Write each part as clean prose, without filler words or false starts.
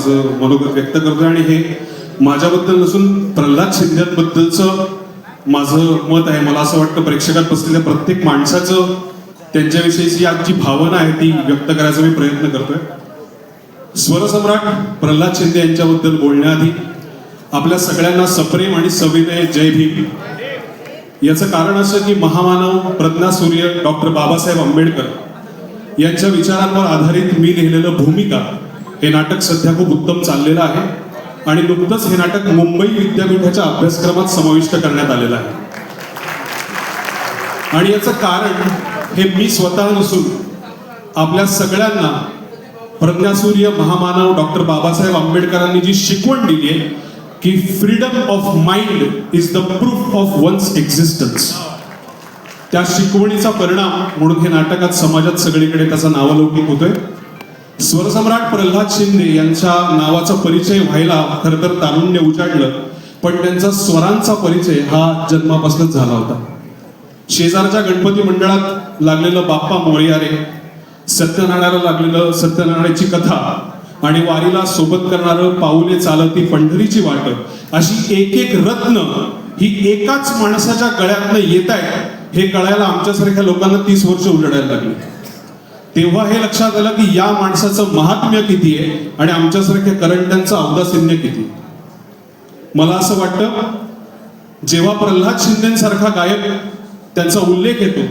माझं मनोगत व्यक्त करतोय आणि हे माझ्याबद्दल नसून प्रल्हाद शिंदेबद्दलचं माझं मत आहे. मला असं वाटतं प्रेक्षकात बसलेल्या प्रत्येक माणसाचं त्यांच्याविषयीची आज जी भावना आहे ती व्यक्त करायचा मी प्रयत्न करतोय. स्वरसम्राट प्रल्हाद शिंदे यांच्याबद्दल बोलण्याआधी आपल्या सगळ्यांना सप्रेम आणि सविनय जय भीम. याचं कारण असं की महामानव प्रज्ञासूर्य डॉक्टर बाबासाहेब आंबेडकर यांच्या विचारांवर आधारित मी लिहिलेलं भूमिका हे नाटक सध्या खूप उत्तम चाललेलं आहे आणि नुकतंच हे नाटक मुंबई विद्यापीठाच्या अभ्यासक्रमात समाविष्ट करण्यात आलेलं आहे. आणि याचं कारण हे मी स्वतः नसून आपल्या सगळ्यांना प्रज्ञासूर्य महामानव डॉक्टर बाबासाहेब आंबेडकरांनी जी शिकवण दिली आहे की freedom of mind is the proof of one's existence, त्या शिकवणीचा परिणाम म्हणून हे नाटक आज समाजात सगळीकडे त्याचा नावलौकिक होतोय. स्वरसम्राट प्रल्हाद शिंदे यांच्या नावाचा परिचय व्हायला खरं तर तारुण्य उजाडलं, पण त्यांचा स्वरांचा परिचय हा जन्मापासूनच झाला होता. शेजारच्या गणपती मंडळात लागलेलं बाप्पा मोरया रे, सत्यनारायणाला लागलेलं सत्यनारायणाची कथा आणि वारीला सोबत करणारं पाऊले चालती पंढरीची वाट, अशी एक एक रत्न ही एकाच माणसाच्या गळ्यातनं येत आहेत हे कळायला आमच्यासारख्या लोकांना 30 वर्ष उलटायला लागली. तेव्हा हे लक्षात आलं की या माणसाचं महात्म्य किती आहे आणि आमच्यासारख्या करंट्यांचं औदासिन्य किती. मला असं वाटतं जेव्हा प्रल्हाद शिंदेसारखा गायक त्यांचा उल्लेख येतो,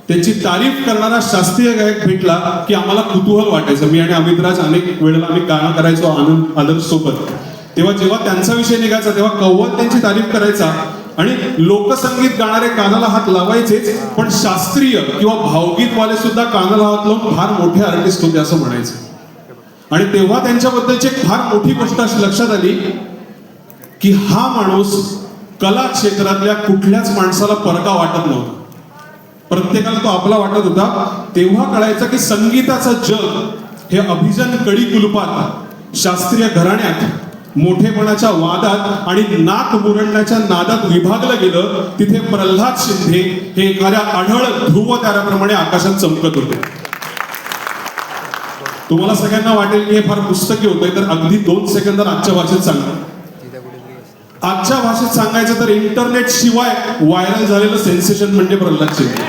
त्यांची तारीफ करणारा शास्त्रीय गायक भेटला की आम्हाला कुतूहल वाटायचं. मी आणि अमितराज अनेक वेळेला आम्ही गाणं करायचो आनंद आदर्श सोबत, तेव्हा जेव्हा त्यांचा विषय निघायचा तेव्हा कव्वाल त्यांची तारीफ करायचा आणि लोकसंगीत गाणारे कानाला हात लावायचेच, पण शास्त्रीय किंवा भावगीतवाले सुद्धा कानाला हात लावून फार मोठे आर्टिस्ट होते असं म्हणायचे. आणि तेव्हा त्यांच्याबद्दलची एक फार मोठी गोष्ट अशी लक्षात आली की हा माणूस कला क्षेत्रातल्या कुठल्याच माणसाला परका वाटत नव्हता, प्रत्येकाला तो आपला वाटत होता. तेव्हा कळायचं की संगीताचं जग हे अभिजन कडी कुलपात, शास्त्रीय घराण्यात, मोठेपणाच्या वादात आणि नाक मुरडण्याच्या नादात विभागलं गेलं. तिथे प्रल्हाद शिंदे हे एखाद्या आढळ ध्रुव ताऱ्याप्रमाणे आकाशात चमकत होते. तुम्हाला सगळ्यांना वाटेल की हे फार पुस्तकी होतंय, तर अगदी 2 सेकंदात आजच्या भाषेत सांगा. आजच्या भाषेत सांगायचं तर इंटरनेट शिवाय व्हायरल झालेलं सेन्सेशन म्हणजे प्रल्हाद शिंदे.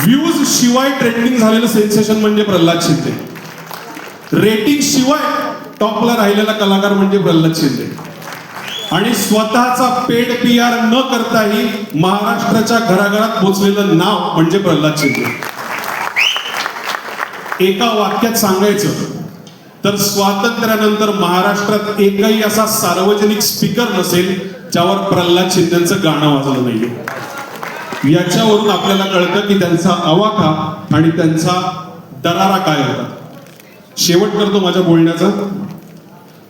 व्ह्यूज शिवाय ट्रेंडिंग झालेलं सेन्सेशन म्हणजे प्रल्हाद शिंदे. रेटिंग शिवाय टॉपला राहिलेला कलाकार म्हणजे प्रल्हाद शिंदे. आणि स्वतःचा पेड PR न करताही महाराष्ट्राच्या घराघरात पोचलेलं नाव म्हणजे प्रल्हाद शिंदे. एका वाक्यात सांगायचं तर स्वातंत्र्यानंतर महाराष्ट्रात एकही असा सार्वजनिक स्पीकर नसेल ज्यावर प्रल्हाद शिंदेचं गाणं वाजलं नाहीये. याच्यावरून आपल्याला कळतं की त्यांचा आवाका आणि त्यांचा दरारा काय होता. शेवट करतो माझ्या बोलण्याचा.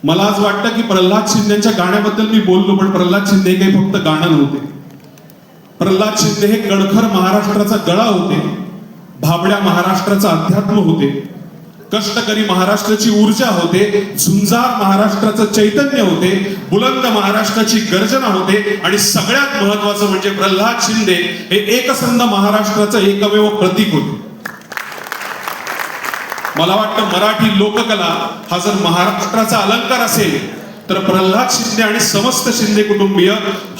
मला आज वाटतं की प्रल्हाद शिंदेच्या गाण्याबद्दल मी बोललो, पण प्रल्हाद शिंदे काही फक्त गाणं नव्हते. प्रल्हाद शिंदे हे कणखर महाराष्ट्राचा गळा होते, भाबड्या महाराष्ट्राचा अध्यात्म होते, कष्टकरी महाराष्ट्राची ऊर्जा होते, झुंजार महाराष्ट्राचं चैतन्य होते, बुलंद महाराष्ट्राची गर्जना होते आणि सगळ्यात महत्वाचं म्हणजे प्रल्हाद शिंदे हे एकसंध महाराष्ट्राचं एकमेव प्रतीक होते. मला वाटतं मराठी लोककला हा जर महाराष्ट्राचा अलंकार असेल तर प्रल्हाद शिंदे आणि समस्त शिंदे कुटुंबीय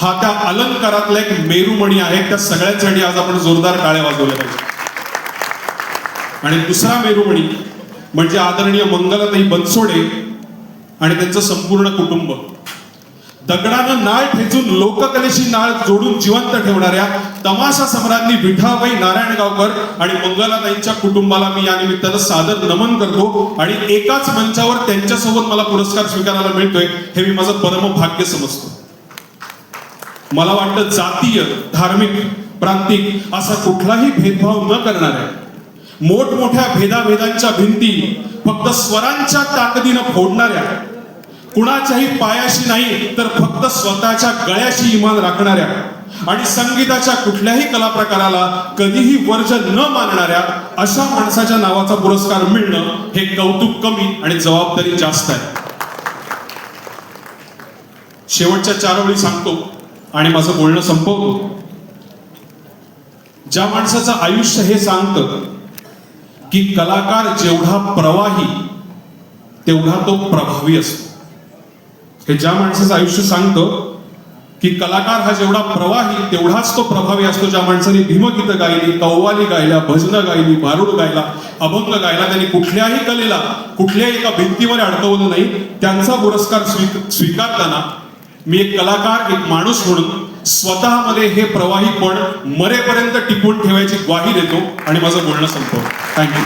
हा त्या अलंकारातला एक मेरुमणी आहे. त्या सगळ्यांसाठी आज आपण जोरदार टाळ्या वाजवल्या पाहिजे. आणि दुसरा मेरुमणी म्हणजे आदरणीय मंगलाताई बनसोडे आणि त्यांचं संपूर्ण कुटुंब. दगडानं नाळ ठेचून लोककलेशी नाळ जोडून जिवंत ठेवणाऱ्या तमाशा सम्राज्ञी विठाबाई नारायणगावकर आणि मंगलाताईंच्या कुटुंबाला मी या निमित्तानं सादर नमन करतो. आणि एकाच मंचावर त्यांच्यासोबत मला पुरस्कार स्वीकारायला मिळतोय हे मी माझं परम भाग्य समजतो. मला वाटतं जातीय, धार्मिक, प्रांतिक असा कुठलाही भेदभाव न करणाऱ्या, मोठमोठ्या भेदाभेदांच्या भिंती फक्त स्वरांच्या ताकदीनं फोडणाऱ्या, कुणाच्याही पायाशी नाही तर फक्त स्वतःच्या गळ्याशी इमान राखणाऱ्या आणि संगीताच्या कुठल्याही कला प्रकाराला कधीही वर्ज न मानणाऱ्या अशा माणसाच्या नावाचा पुरस्कार मिळणं हे कौतुक कमी आणि जबाबदारी जास्त आहे. शेवटच्या 4 ओळी सांगतो आणि माझं बोलणं संपवतो. ज्या माणसाचं आयुष्य हे सांगतं की कलाकार जेवढा प्रवाही तेवढा तो प्रभावी असतो. हे ज्या माणसाचं आयुष्य सांगतं की कलाकार हा जेवढा प्रवाही तेवढाच तो प्रभावी असतो. ज्या माणसाने भीमगीतं गायली, कव्वाली गायल्या, भजनं गायली, भारुड गायला, अभंग गायला, त्यांनी कुठल्याही कलेला कुठल्याही एका भिंतीमध्ये अडकवलं नाही, त्यांचा पुरस्कार स्वीकारताना मी एक कलाकार, एक माणूस म्हणून स्वतःमध्ये हे प्रवाहीपण मरेपर्यंत टिकवून ठेवायची ग्वाही देतो आणि माझं बोलणं संपवतो. थँक्यू.